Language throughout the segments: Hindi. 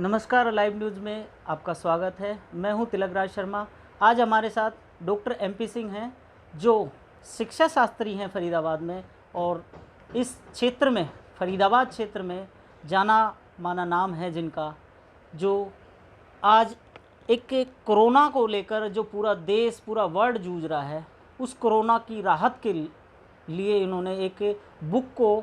नमस्कार, लाइव न्यूज़ में आपका स्वागत है। मैं हूं तिलकराज शर्मा। आज हमारे साथ डॉक्टर एमपी सिंह हैं, जो शिक्षा शास्त्री हैं फरीदाबाद में, और इस क्षेत्र में, फरीदाबाद क्षेत्र में जाना माना नाम है जिनका, जो आज एक कोरोना को लेकर जो पूरा देश, पूरा वर्ल्ड जूझ रहा है, उस कोरोना की राहत के लिए इन्होंने एक बुक को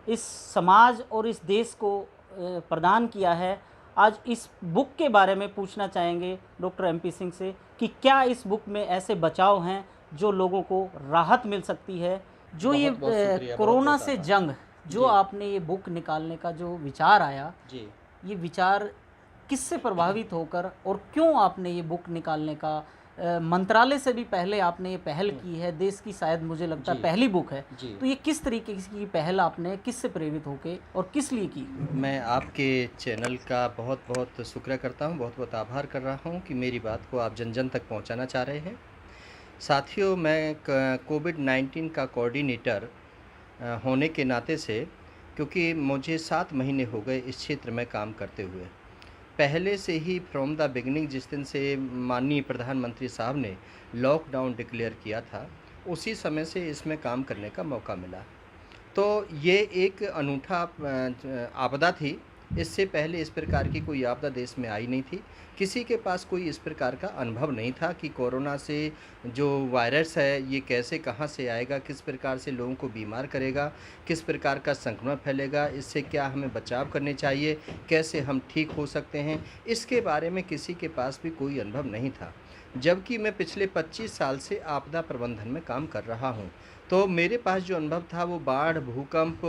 इस समाज और इस देश को प्रदान किया है। आज इस बुक के बारे में पूछना चाहेंगे डॉक्टर एमपी सिंह से कि क्या इस बुक में ऐसे बचाव हैं जो लोगों को राहत मिल सकती है। जो ये बहुत बहुत शुक्रिया, बहुत कोरोना बहुत से आभार। जंग, जो जी। आपने ये बुक निकालने का जो विचार आया, जी। ये विचार किससे प्रभावित होकर और क्यों आपने ये बुक निकालने का, मंत्रालय से भी पहले आपने ये पहल की है, देश की शायद मुझे लगता है जी। पहली बुक है, जी। तो ये किस तरीके की पहल आपने किससे प्रेरित होके और किस लिए की? मैं आपके चैनल का बहुत बहुत शुक्रिया करता हूँ, बहुत बहुत आभार कर रहा हूँ कि मेरी बात को आप जन जन तक पहुँचाना चाह रहे हैं। साथियों, मैं कोविड-19 का कोऑर्डिनेटर होने के नाते से, क्योंकि मुझे 7 महीने हो गए इस क्षेत्र में काम करते हुए, पहले से ही फ्रॉम द बिगिनिंग जिस दिन से माननीय प्रधानमंत्री साहब ने लॉकडाउन डिक्लेयर किया था, उसी समय से इसमें काम करने का मौका मिला। तो ये एक अनूठा आपदा थी। इससे पहले इस प्रकार की कोई आपदा देश में आई नहीं थी। किसी के पास कोई इस प्रकार का अनुभव नहीं था कि कोरोना से जो वायरस है ये कैसे, कहाँ से आएगा, किस प्रकार से लोगों को बीमार करेगा, किस प्रकार का संक्रमण फैलेगा, इससे क्या हमें बचाव करने चाहिए, कैसे हम ठीक हो सकते हैं, इसके बारे में किसी के पास भी कोई अनुभव नहीं था। जबकि मैं पिछले 25 साल से आपदा प्रबंधन में काम कर रहा हूँ, तो मेरे पास जो अनुभव था वो बाढ़, भूकंप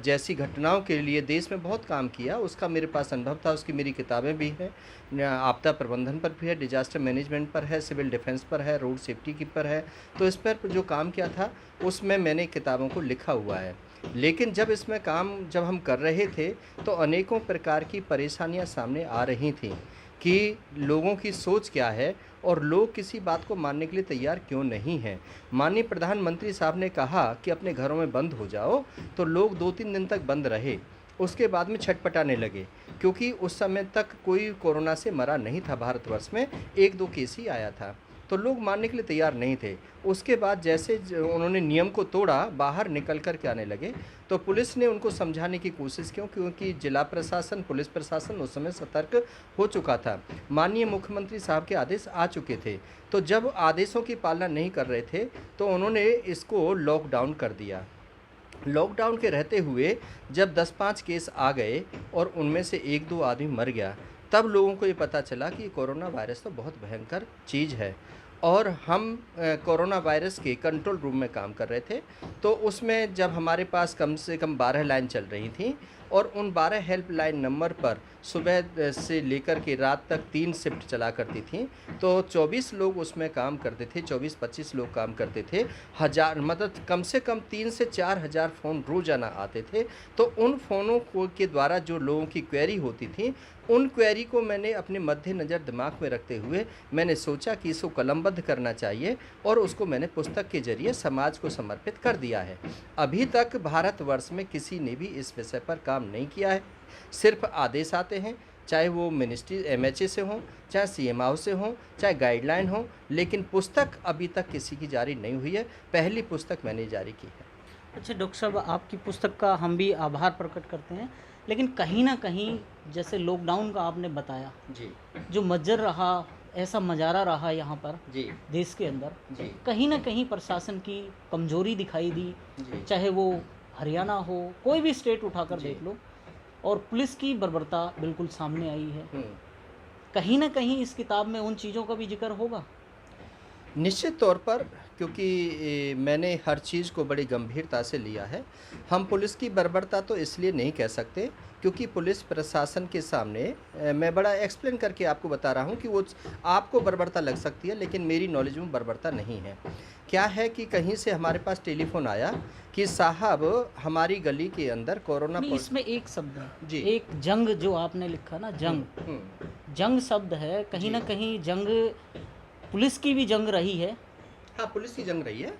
जैसी घटनाओं के लिए देश में बहुत काम किया, उसका मेरे पास अनुभव था। उसकी मेरी किताबें भी हैं, आपदा प्रबंधन पर भी है, डिजास्टर मैनेजमेंट पर है, सिविल डिफेंस पर है, रोड सेफ्टी की पर है। तो इस पर जो काम किया था उसमें मैंने किताबों को लिखा हुआ है। लेकिन जब इसमें काम जब हम कर रहे थे तो अनेकों प्रकार की परेशानियां सामने आ रही थीं कि लोगों की सोच क्या है और लोग किसी बात को मानने के लिए तैयार क्यों नहीं हैं। माननीय प्रधानमंत्री साहब ने कहा कि अपने घरों में बंद हो जाओ, तो लोग 2-3 दिन तक बंद रहे। उसके बाद में छटपटाने लगे, क्योंकि उस समय तक कोई कोरोना से मरा नहीं था भारतवर्ष में, 1-2 केस ही आया था। तो लोग मानने के लिए तैयार नहीं थे। उसके बाद जैसे उन्होंने नियम को तोड़ा, बाहर निकल कर के आने लगे, तो पुलिस ने उनको समझाने की कोशिश की, क्योंकि जिला प्रशासन, पुलिस प्रशासन उस समय सतर्क हो चुका था। माननीय मुख्यमंत्री साहब के आदेश आ चुके थे। तो जब आदेशों की पालना नहीं कर रहे थे तो उन्होंने इसको लॉकडाउन कर दिया। लॉकडाउन के रहते हुए जब 10-5 केस आ गए और उनमें से 1-2 आदमी मर गया, तब लोगों को ये पता चला कि कोरोना वायरस तो बहुत भयंकर चीज़ है। और हम कोरोना वायरस के कंट्रोल रूम में काम कर रहे थे। तो उसमें जब हमारे पास कम से कम 12 लाइन चल रही थी और उन 12 हेल्पलाइन नंबर पर सुबह से लेकर के रात तक 3 शिफ्ट चला करती थी, तो 24 लोग उसमें काम करते थे, 24-25 लोग काम करते थे। हज़ार मतलब कम से कम 3 से 4 हज़ार फ़ोन रोज़ाना आते थे। तो उन फ़ोनों को के द्वारा जो लोगों की क्वेरी होती थी, उन क्वेरी को मैंने अपने मद्देनज़र दिमाग में रखते हुए मैंने सोचा कि इसको कलमबद्ध करना चाहिए और उसको मैंने पुस्तक के ज़रिए समाज को समर्पित कर दिया है। अभी तक भारतवर्ष में किसी ने भी इस विषय पर काम नहीं किया है। सिर्फ आदेश आते हैं, चाहे वो मिनिस्ट्री एमएचए से हों, चाहे सीएमओ से हों, चाहे गाइडलाइन हो, लेकिन पुस्तक अभी तक किसी की जारी नहीं हुई है। पहली पुस्तक मैंने जारी की है। अच्छा डॉक्टर साहब, आपकी पुस्तक का हम भी आभार प्रकट करते हैं, लेकिन कहीं ना कहीं जैसे लॉकडाउन का आपने बताया, जी। जो मज्जर रहा, ऐसा मजारा रहा यहाँ पर जी। देश के अंदर, जी। कहीं ना कहीं प्रशासन की कमजोरी दिखाई दी। जी। चाहे वो हरियाणा हो, कोई भी स्टेट उठाकर जी। देख लो, और पुलिस की बर्बरता बिल्कुल सामने आई है। हम्म। कहीं ना कहीं इस किताब में उन चीज़ों का भी जिक्र होगा। निश्चित तौर पर, क्योंकि मैंने हर चीज़ को बड़ी गंभीरता से लिया है। हम पुलिस की बर्बरता तो इसलिए नहीं कह सकते क्योंकि पुलिस प्रशासन के सामने मैं बड़ा एक्सप्लेन करके आपको बता रहा हूँ कि वो आपको बर्बरता लग सकती है, लेकिन मेरी नॉलेज में बर्बरता नहीं है। क्या है कि कहीं से हमारे पास टेलीफोन आया कि साहब हमारी गली के अंदर कोरोना नहीं, इसमें एक शब्द है जी। एक जंग, जो आपने लिखा ना, जंग। जंग शब्द है, कहीं जी। ना कहीं जंग पुलिस की भी जंग रही है। हाँ, पुलिस की जंग रही है।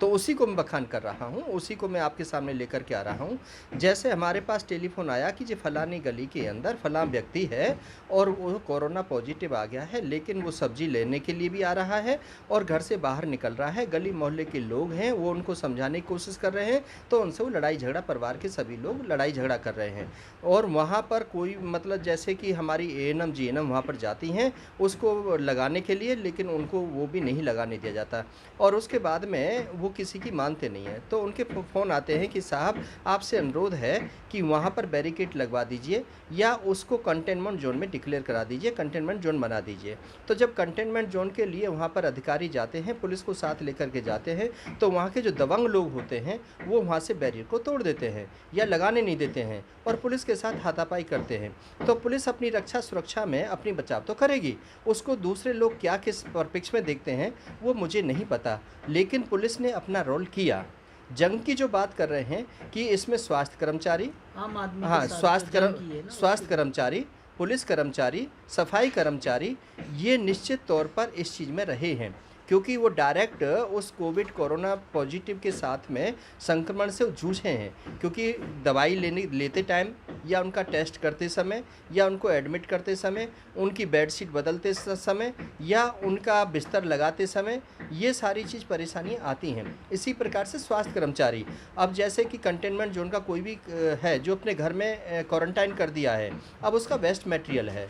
तो उसी को मैं बखान कर रहा हूँ, उसी को मैं आपके सामने लेकर के आ रहा हूँ। जैसे हमारे पास टेलीफोन आया कि जी फलानी गली के अंदर फलां व्यक्ति है और वो कोरोना पॉजिटिव आ गया है, लेकिन वो सब्जी लेने के लिए भी आ रहा है और घर से बाहर निकल रहा है। गली मोहल्ले के लोग हैं, वो उनको समझाने की कोशिश कर रहे हैं, तो उनसे वो लड़ाई झगड़ा, परिवार के सभी लोग लड़ाई झगड़ा कर रहे हैं। और वहाँ पर कोई मतलब जैसे कि हमारी एएनएम जीएनएम वहाँ पर जाती हैं उसको लगाने के लिए, लेकिन उनको वो भी नहीं लगाने दिया जाता। और उसके बाद में वो किसी की मानते नहीं हैं, तो उनके फ़ोन आते हैं कि साहब आपसे अनुरोध है कि वहाँ पर बैरिकेड लगवा दीजिए या उसको कंटेनमेंट जोन में डिक्लेयर करा दीजिए, कंटेनमेंट जोन बना दीजिए। तो जब कंटेनमेंट जोन के लिए वहाँ पर अधिकारी जाते हैं, पुलिस को साथ लेकर के जाते हैं, तो वहाँ के जो दबंग लोग होते हैं वो वहाँ से बैरियर को तोड़ देते हैं या लगाने नहीं देते हैं और पुलिस के साथ हाथापाई करते हैं। तो पुलिस अपनी रक्षा सुरक्षा में अपनी बचाव तो करेगी, उसको दूसरे लोग क्या किस परिप्रेक्ष्य में देखते हैं वो मुझे नहीं पता, लेकिन पुलिस ने अपना रोल किया। जंग की जो बात कर रहे हैं कि इसमें स्वास्थ्य कर्मचारी, आम आदमी हाँ, के साथ जो जंग की है ना, स्वास्थ्य कर्मचारी, पुलिस कर्मचारी, सफाई कर्मचारी, ये निश्चित तौर पर इस चीज़ में रहे हैं, क्योंकि वो डायरेक्ट उस कोरोना पॉजिटिव के साथ में संक्रमण से जूझे हैं। क्योंकि दवाई लेते टाइम या उनका टेस्ट करते समय या उनको एडमिट करते समय, उनकी बेडशीट बदलते समय या उनका बिस्तर लगाते समय, ये सारी चीज़ परेशानियाँ आती हैं। इसी प्रकार से स्वास्थ्य कर्मचारी, अब जैसे कि कंटेनमेंट जोन का कोई भी है जो अपने घर में क्वारंटाइन कर दिया है, अब उसका वेस्ट मटेरियल है,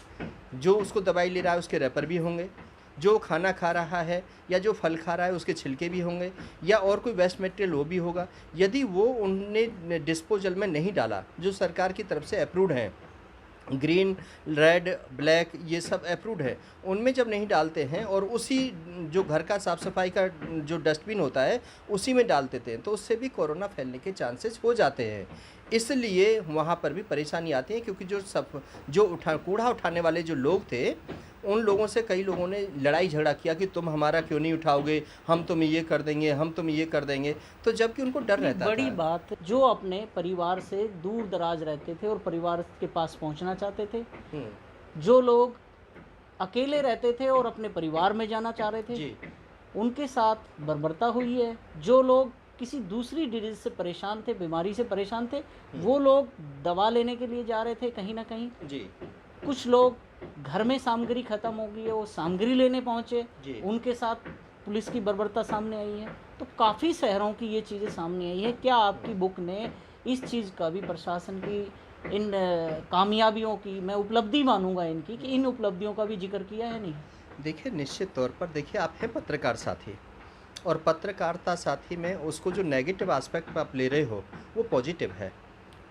जो उसको दवाई ले रहा है उसके रैपर भी होंगे, जो खाना खा रहा है या जो फल खा रहा है उसके छिलके भी होंगे या और कोई वेस्ट मटेरियल वो भी होगा। यदि वो उनने डिस्पोजल में नहीं डाला, जो सरकार की तरफ से अप्रूव्ड है, ग्रीन, रेड, ब्लैक, ये सब अप्रूव्ड है, उनमें जब नहीं डालते हैं और उसी जो घर का साफ़ सफाई का जो डस्टबिन होता है उसी में डाल देते हैं, तो उससे भी कोरोना फैलने के चांसेस हो जाते हैं। इसलिए वहाँ पर भी परेशानी आती है, क्योंकि जो कूड़ा उठाने वाले जो लोग थे, उन लोगों से कई लोगों ने लड़ाई झगड़ा किया कि तुम हमारा क्यों नहीं उठाओगे, हम तुम्हें ये कर देंगे, हम तुम्हें ये कर देंगे, तो जबकि उनको डर रहता बड़ी था। बात, जो अपने परिवार से दूर दराज रहते थे और परिवार के पास पहुंचना चाहते थे, जो लोग अकेले रहते थे और अपने परिवार में जाना चाह रहे थे, जी, उनके साथ बर्बरता हुई है। जो लोग किसी दूसरी डिजीज से परेशान थे, बीमारी से परेशान थे, वो लोग दवा लेने के लिए जा रहे थे कहीं ना कहीं। जी, कुछ लोग घर में सामग्री ख़त्म हो गई है, वो सामग्री लेने पहुँचे, जी। उनके साथ पुलिस की बर्बरता सामने आई है। तो काफ़ी शहरों की ये चीज़ें सामने आई है। क्या आपकी बुक ने इस चीज़ का भी, प्रशासन की इन कामयाबियों की, मैं उपलब्धि मानूंगा इनकी, कि इन उपलब्धियों का भी जिक्र किया है नहीं? देखिए, निश्चित तौर पर देखिए, आप हैं पत्रकार साथी और पत्रकारिता साथी में उसको जो नेगेटिव एस्पेक्ट आप ले रहे हो वो पॉजिटिव है।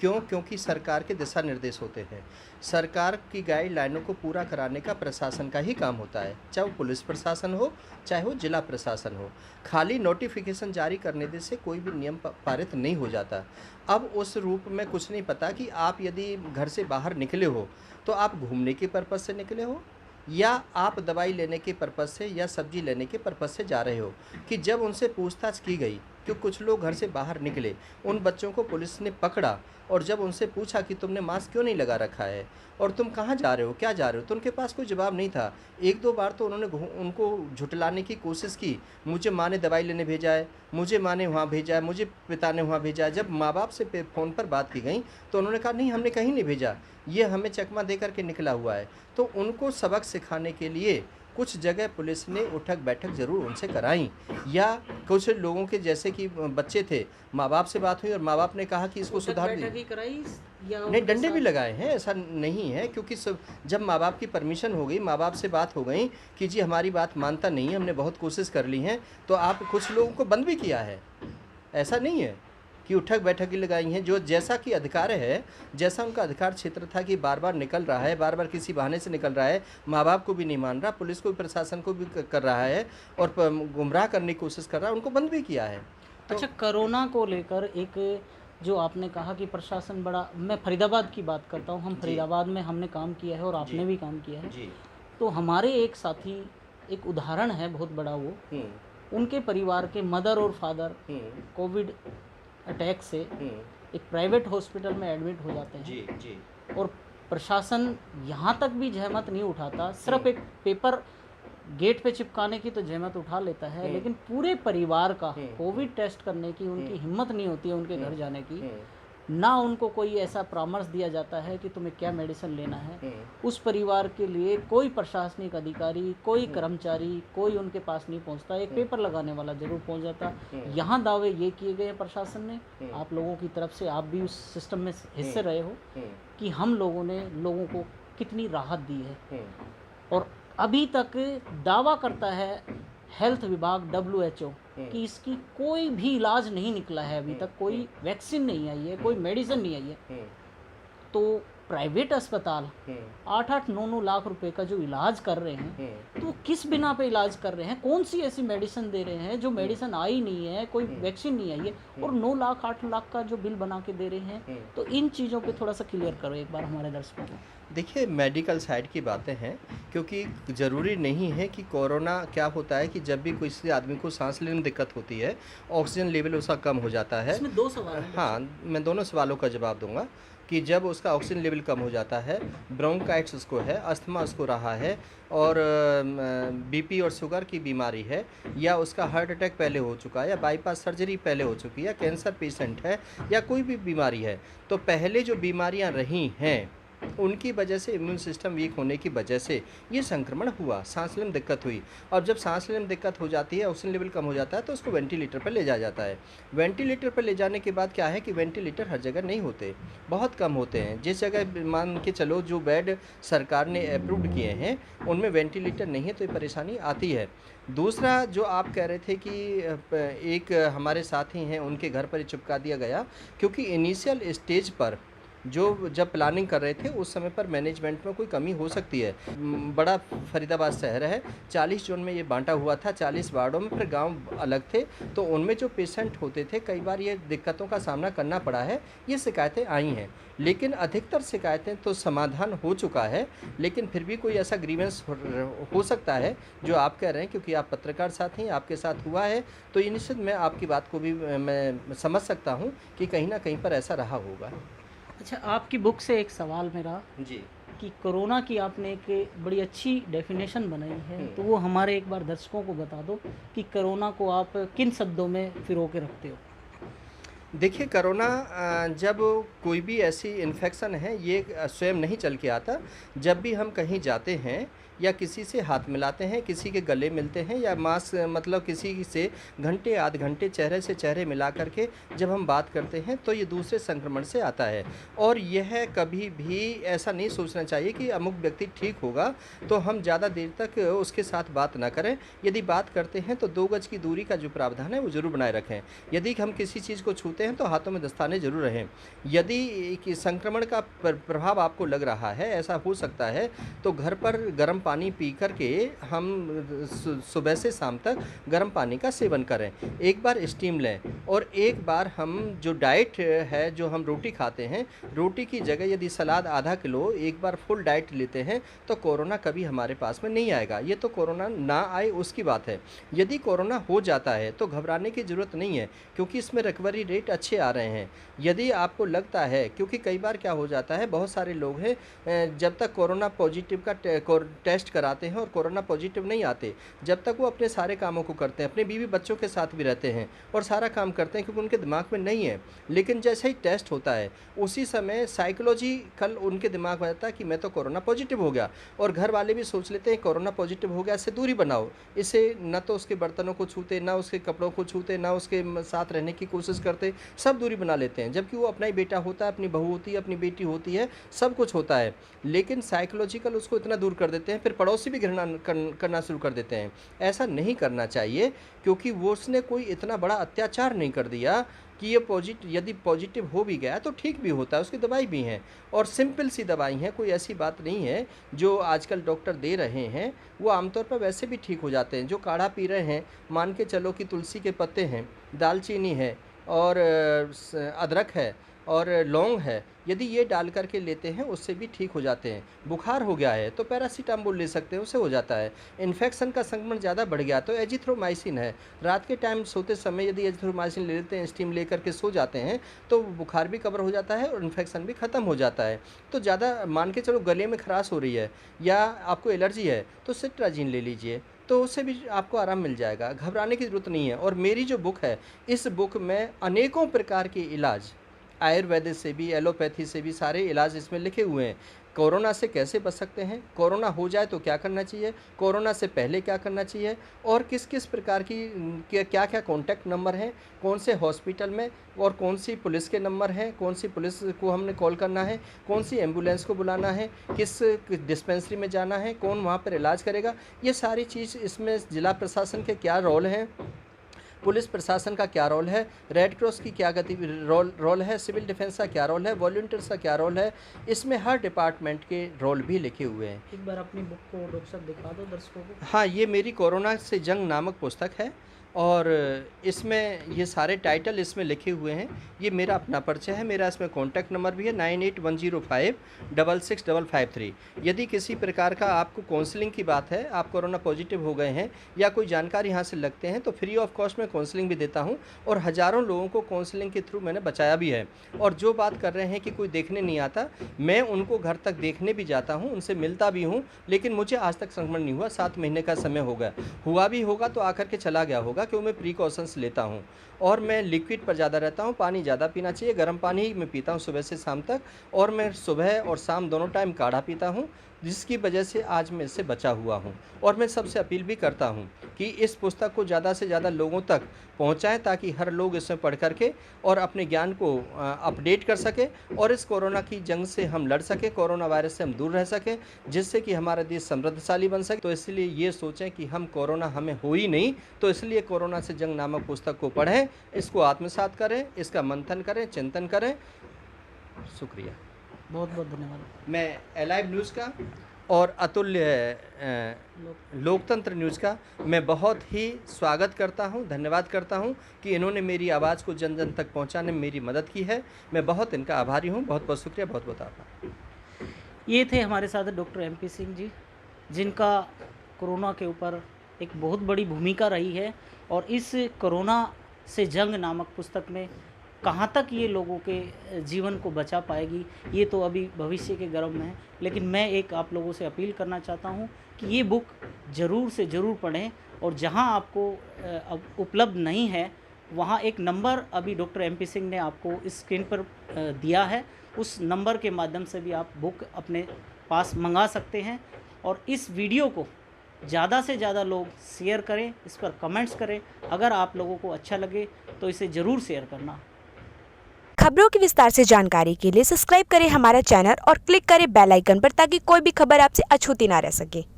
क्यों? क्योंकि सरकार के दिशा निर्देश होते हैं, सरकार की गाइडलाइनों को पूरा कराने का प्रशासन का ही काम होता है, चाहे वो पुलिस प्रशासन हो, चाहे वो जिला प्रशासन हो। खाली नोटिफिकेशन जारी करने से कोई भी नियम पारित नहीं हो जाता। अब उस रूप में कुछ नहीं पता कि आप यदि घर से बाहर निकले हो तो आप घूमने के पर्पज़ से निकले हो या आप दवाई लेने के पर्पज़ से या सब्जी लेने के पर्पज़ से जा रहे हो। कि जब उनसे पूछताछ की गई, कि कुछ लोग घर से बाहर निकले, उन बच्चों को पुलिस ने पकड़ा और जब उनसे पूछा कि तुमने मास्क क्यों नहीं लगा रखा है और तुम कहाँ जा रहे हो, क्या जा रहे हो, तो उनके पास कोई जवाब नहीं था। एक दो बार तो उन्होंने उनको झुठलाने की कोशिश की, मुझे माँ ने दवाई लेने भेजा है, मुझे माँ ने वहाँ भेजा है, मुझे पिता ने वहाँ भेजा है। जब माँ बाप से फ़ोन पर बात की गई तो उन्होंने कहा नहीं, हमने कहीं नहीं भेजा, ये हमें चकमा दे करके निकला हुआ है। तो उनको सबक सिखाने के लिए कुछ जगह पुलिस ने उठक बैठक ज़रूर उनसे कराई, या कुछ लोगों के जैसे कि बच्चे थे, माँ बाप से बात हुई और माँ बाप ने कहा कि इसको सुधार बैठक ही कराई या नहीं, डंडे भी लगाए हैं, ऐसा नहीं है। क्योंकि सब जब माँ बाप की परमिशन हो गई, माँ बाप से बात हो गई कि जी हमारी बात मानता नहीं है, हमने बहुत कोशिश कर ली है, तो आप कुछ लोगों को बंद भी किया है। ऐसा नहीं है कि उठक बैठक ही लगाई हैं, जो जैसा कि अधिकार है, जैसा उनका अधिकार क्षेत्र था कि बार बार निकल रहा है, बार बार किसी बहाने से निकल रहा है, माँ बाप को भी नहीं मान रहा, पुलिस को भी, प्रशासन को भी कर रहा है और गुमराह करने की कोशिश कर रहा है, उनको बंद भी किया है। तो अच्छा, कोरोना को लेकर एक जो आपने कहा कि प्रशासन बड़ा, मैं फरीदाबाद की बात करता हूँ, हम फरीदाबाद में हमने काम किया है और आपने भी काम किया है। जी, तो हमारे एक साथी, एक उदाहरण है बहुत बड़ा, वो उनके परिवार के मदर और फादर कोविड अटैक से एक प्राइवेट हॉस्पिटल में एडमिट हो जाते हैं। जी, जी, और प्रशासन यहाँ तक भी जहमत नहीं उठाता, सिर्फ एक पेपर गेट पे चिपकाने की तो जहमत उठा लेता है, लेकिन पूरे परिवार का कोविड टेस्ट करने की उनकी हिम्मत नहीं होती है उनके घर जाने की। ना उनको कोई ऐसा परामर्श दिया जाता है कि तुम्हें क्या मेडिसिन लेना है। उस परिवार के लिए कोई प्रशासनिक अधिकारी, कोई कर्मचारी, कोई उनके पास नहीं पहुंचता। एक पेपर लगाने वाला जरूर पहुंच जाता। यहाँ दावे ये किए गए हैं प्रशासन ने, आप लोगों की तरफ से, आप भी उस सिस्टम में हिस्से रहे हो, कि हम लोगों ने लोगों को कितनी राहत दी है। और अभी तक दावा करता है हेल्थ विभाग WHO कि इसकी कोई भी इलाज नहीं निकला है, अभी तक कोई वैक्सीन नहीं आई है, कोई मेडिसिन नहीं आई है। तो प्राइवेट अस्पताल 8-8, 9-9 लाख रुपए का जो इलाज कर रहे हैं, तो किस बिना पे इलाज कर रहे हैं? कौन सी ऐसी मेडिसिन दे रहे हैं जो मेडिसिन आई नहीं है, कोई वैक्सीन नहीं आई है, और 9 लाख 8 लाख का जो बिल बना के दे रहे हैं? तो इन चीज़ों पे थोड़ा सा क्लियर करो एक बार हमारे दर्शकों को। देखिए, मेडिकल साइड की बातें हैं, क्योंकि ज़रूरी नहीं है कि कोरोना क्या होता है कि जब भी किसी आदमी को सांस लेने में दिक्कत होती है, ऑक्सीजन लेवल उसका कम हो जाता है। इसमें 2 सवाल हैं। हाँ, मैं दोनों सवालों का जवाब दूंगा कि जब उसका ऑक्सीजन लेवल कम हो जाता है, ब्रोंकाइटिस उसको है, अस्थमा उसको रहा है, और बीपी और शुगर की बीमारी है, या उसका हार्ट अटैक पहले हो चुका है, या बाईपास सर्जरी पहले हो चुकी है, या कैंसर पेशेंट है, या कोई भी बीमारी है, तो पहले जो बीमारियां रही हैं उनकी वजह से, इम्यून सिस्टम वीक होने की वजह से ये संक्रमण हुआ, सांस लेने में दिक्कत हुई। और जब सांस लेने में दिक्कत हो जाती है, ऑक्सीजन लेवल कम हो जाता है, तो उसको वेंटिलेटर पर ले जाया जाता है। वेंटिलेटर पर ले जाने के बाद क्या है कि वेंटिलेटर हर जगह नहीं होते, बहुत कम होते हैं। जिस जगह मान के चलो जो बेड सरकार ने अप्रूव्ड किए हैं उनमें वेंटिलेटर नहीं है, तो ये परेशानी आती है। दूसरा जो आप कह रहे थे कि एक हमारे साथी हैं, उनके घर पर ही चिपका दिया गया, क्योंकि इनिशियल स्टेज पर जो जब प्लानिंग कर रहे थे उस समय पर मैनेजमेंट में कोई कमी हो सकती है। बड़ा फरीदाबाद शहर है, 40 जोन में ये बांटा हुआ था, 40 वार्डों में, फिर गांव अलग थे, तो उनमें जो पेशेंट होते थे कई बार ये दिक्कतों का सामना करना पड़ा है, ये शिकायतें आई हैं। लेकिन अधिकतर शिकायतें तो समाधान हो चुका है, लेकिन फिर भी कोई ऐसा ग्रीवेंस हो सकता है जो आप कह रहे हैं, क्योंकि आप पत्रकार साथी हैं, आपके साथ हुआ है, तो ये निश्चित मैं आपकी बात को भी मैं समझ सकता हूँ कि कहीं ना कहीं पर ऐसा रहा होगा। अच्छा, आपकी बुक से एक सवाल मेरा जी। कि कोरोना की आपने एक बड़ी अच्छी डेफिनेशन बनाई है, तो वो हमारे एक बार दर्शकों को बता दो कि कोरोना को आप किन शब्दों में पिरो के रखते हो। देखिए, कोरोना जब कोई भी ऐसी इन्फेक्शन है, ये स्वयं नहीं चल के आता। जब भी हम कहीं जाते हैं या किसी से हाथ मिलाते हैं, किसी के गले मिलते हैं, या मास्क मतलब किसी से घंटे आध घंटे चेहरे से चेहरे मिला करके जब हम बात करते हैं, तो ये दूसरे संक्रमण से आता है। और यह कभी भी ऐसा नहीं सोचना चाहिए कि अमुक व्यक्ति ठीक होगा तो हम ज़्यादा देर तक उसके साथ बात ना करें। यदि बात करते हैं तो 2 गज की दूरी का जो प्रावधान है वो ज़रूर बनाए रखें। यदि हम किसी चीज़ को छूते हैं तो हाथों में दस्ताने ज़रूर रहें। यदि कि संक्रमण का प्रभाव आपको लग रहा है, ऐसा हो सकता है, तो घर पर गर्म पानी पी करके हम सुबह से शाम तक गर्म पानी का सेवन करें। एक बार स्टीम लें, और एक बार हम जो डाइट है, जो हम रोटी खाते हैं, रोटी की जगह यदि सलाद आधा किलो एक बार फुल डाइट लेते हैं तो कोरोना कभी हमारे पास में नहीं आएगा। ये तो कोरोना ना आए उसकी बात है। यदि कोरोना हो जाता है तो घबराने की ज़रूरत नहीं है, क्योंकि इसमें रिकवरी रेट अच्छे आ रहे हैं। यदि आपको लगता है, क्योंकि कई बार क्या हो जाता है, बहुत सारे लोग हैं जब तक कोरोना पॉजिटिव का टेस्ट कराते हैं और कोरोना पॉजिटिव नहीं आते, जब तक वो अपने सारे कामों को करते हैं, अपने बीवी बच्चों के साथ भी रहते हैं और सारा काम करते हैं, क्योंकि उनके दिमाग में नहीं है। लेकिन जैसे ही टेस्ट होता है उसी समय साइकोलॉजिकल उनके दिमाग में आता है कि मैं तो कोरोना पॉजिटिव हो गया, और घर वाले भी सोच लेते हैं कोरोना पॉजिटिव हो गया, इससे दूरी बनाओ, इसे न तो उसके बर्तनों को छूते, ना उसके कपड़ों को छूते, ना उसके साथ रहने की कोशिश करते, सब दूरी बना लेते हैं। जबकि वो अपना ही बेटा होता है, अपनी बहू होती है, अपनी बेटी होती है, सब कुछ होता है, लेकिन साइकोलॉजिकल उसको इतना दूर कर देते हैं, फिर पड़ोसी भी घृणा करना शुरू कर देते हैं। ऐसा नहीं करना चाहिए, क्योंकि वो उसने कोई इतना बड़ा अत्याचार नहीं कर दिया कि ये यदि पॉजिटिव हो भी गया तो ठीक भी होता है, उसकी दवाई भी हैं, और सिंपल सी दवाई हैं, कोई ऐसी बात नहीं है। जो आजकल डॉक्टर दे रहे हैं वो आमतौर पर वैसे भी ठीक हो जाते हैं। जो काढ़ा पी रहे हैं, मान के चलो कि तुलसी के पत्ते हैं, दालचीनी है, और अदरक है, और लौंग है, यदि ये डाल करके लेते हैं उससे भी ठीक हो जाते हैं। बुखार हो गया है तो पैरासीटामोल ले सकते हैं, उससे हो जाता है। इन्फेक्शन का संक्रमण ज़्यादा बढ़ गया तो एजिथ्रोमाइसिन है, रात के टाइम सोते समय यदि एजिथ्रोमाइसिन ले लेते हैं, स्टीम ले करके सो जाते हैं, तो बुखार भी कवर हो जाता है और इन्फेक्शन भी ख़त्म हो जाता है। तो ज़्यादा मान के चलो गले में खराश हो रही है या आपको एलर्जी है तो सिट्राजिन ले लीजिए, तो उससे भी आपको आराम मिल जाएगा, घबराने की ज़रूरत नहीं है। और मेरी जो बुक है, इस बुक में अनेकों प्रकार के इलाज, आयुर्वेद से भी, एलोपैथी से भी, सारे इलाज इसमें लिखे हुए हैं। कोरोना से कैसे बच सकते हैं, कोरोना हो जाए तो क्या करना चाहिए, कोरोना से पहले क्या करना चाहिए, और किस किस प्रकार की क्या क्या कॉन्टैक्ट नंबर हैं, कौन से हॉस्पिटल में, और कौन सी पुलिस के नंबर हैं, कौन सी पुलिस को हमने कॉल करना है, कौन सी एम्बुलेंस को बुलाना है, किस डिस्पेंसरी में जाना है, कौन वहाँ पर इलाज करेगा, ये सारी चीज़ इसमें जिला प्रशासन के क्या रोल हैं, पुलिस प्रशासन का क्या रोल है, रेड क्रॉस की क्या रोल है, सिविल डिफेंस का क्या रोल है, वॉलंटियर्स का क्या रोल है, इसमें हर डिपार्टमेंट के रोल भी लिखे हुए हैं। एक बार अपनी बुक को डॉक्टर साहब दिखा दो दर्शकों को। हाँ, ये मेरी कोरोना से जंग नामक पुस्तक है, और इसमें ये सारे टाइटल इसमें लिखे हुए हैं। ये मेरा अपना परिचय है, मेरा इसमें कॉन्टैक्ट नंबर भी है 9810566553। यदि किसी प्रकार का आपको काउंसलिंग की बात है, आप कोरोना पॉजिटिव हो गए हैं या कोई जानकारी यहाँ से लगते हैं, तो फ्री ऑफ कॉस्ट में काउंसलिंग भी देता हूँ, और हज़ारों लोगों को काउंसलिंग के थ्रू मैंने बचाया भी है। और जो बात कर रहे हैं कि कोई देखने नहीं आता, मैं उनको घर तक देखने भी जाता हूँ, उनसे मिलता भी हूँ, लेकिन मुझे आज तक संक्रमण नहीं हुआ। 7 महीने का समय हो गया, हुआ भी होगा तो आकर के चला गया होगा, क्यों मैं प्रिकॉशंस लेता हूँ। और मैं लिक्विड पर ज़्यादा रहता हूँ, पानी ज़्यादा पीना चाहिए, गर्म पानी ही मैं पीता हूँ सुबह से शाम तक, और मैं सुबह और शाम दोनों टाइम काढ़ा पीता हूँ, जिसकी वजह से आज मैं इससे बचा हुआ हूँ। और मैं सबसे अपील भी करता हूँ कि इस पुस्तक को ज़्यादा से ज़्यादा लोगों तक पहुँचाएँ, ताकि हर लोग इसमें पढ़ करके और अपने ज्ञान को अपडेट कर सके, और इस कोरोना की जंग से हम लड़ सकें, कोरोना वायरस से हम दूर रह सकें, जिससे कि हमारा देश समृद्धशाली बन सके। तो इसलिए ये सोचें कि हम कोरोना हमें हो ही नहीं, तो इसलिए कोरोना से जंग नामक पुस्तक को पढ़ें, इसको आत्मसात करें, इसका मंथन करें, चिंतन करें। शुक्रिया, बहुत बहुत धन्यवाद। मैं एलाइव न्यूज़ का और अतुल्य लोकतंत्र न्यूज़ का मैं बहुत ही स्वागत करता हूं, धन्यवाद करता हूं कि इन्होंने मेरी आवाज़ को जन जन तक पहुंचाने में मेरी मदद की है। मैं बहुत इनका आभारी हूं, बहुत बहुत शुक्रिया, बहुत बहुत आभार। ये थे हमारे साथ डॉक्टर MP सिंह जी, जिनका कोरोना के ऊपर एक बहुत बड़ी भूमिका रही है, और इस कोरोना से जंग नामक पुस्तक में कहाँ तक ये लोगों के जीवन को बचा पाएगी, ये तो अभी भविष्य के गर्भ में है। लेकिन मैं एक आप लोगों से अपील करना चाहता हूँ कि ये बुक ज़रूर से ज़रूर पढ़ें, और जहाँ आपको उपलब्ध नहीं है, वहाँ एक नंबर अभी डॉक्टर MP सिंह ने आपको स्क्रीन पर दिया है, उस नंबर के माध्यम से भी आप बुक अपने पास मंगा सकते हैं। और इस वीडियो को ज़्यादा से ज़्यादा लोग शेयर करें, इस पर कमेंट्स करें। अगर आप लोगों को अच्छा लगे तो इसे ज़रूर शेयर करना। खबरों की विस्तार से जानकारी के लिए सब्सक्राइब करें हमारा चैनल और क्लिक करें बेल आइकन पर, ताकि कोई भी खबर आपसे अछूती ना रह सके।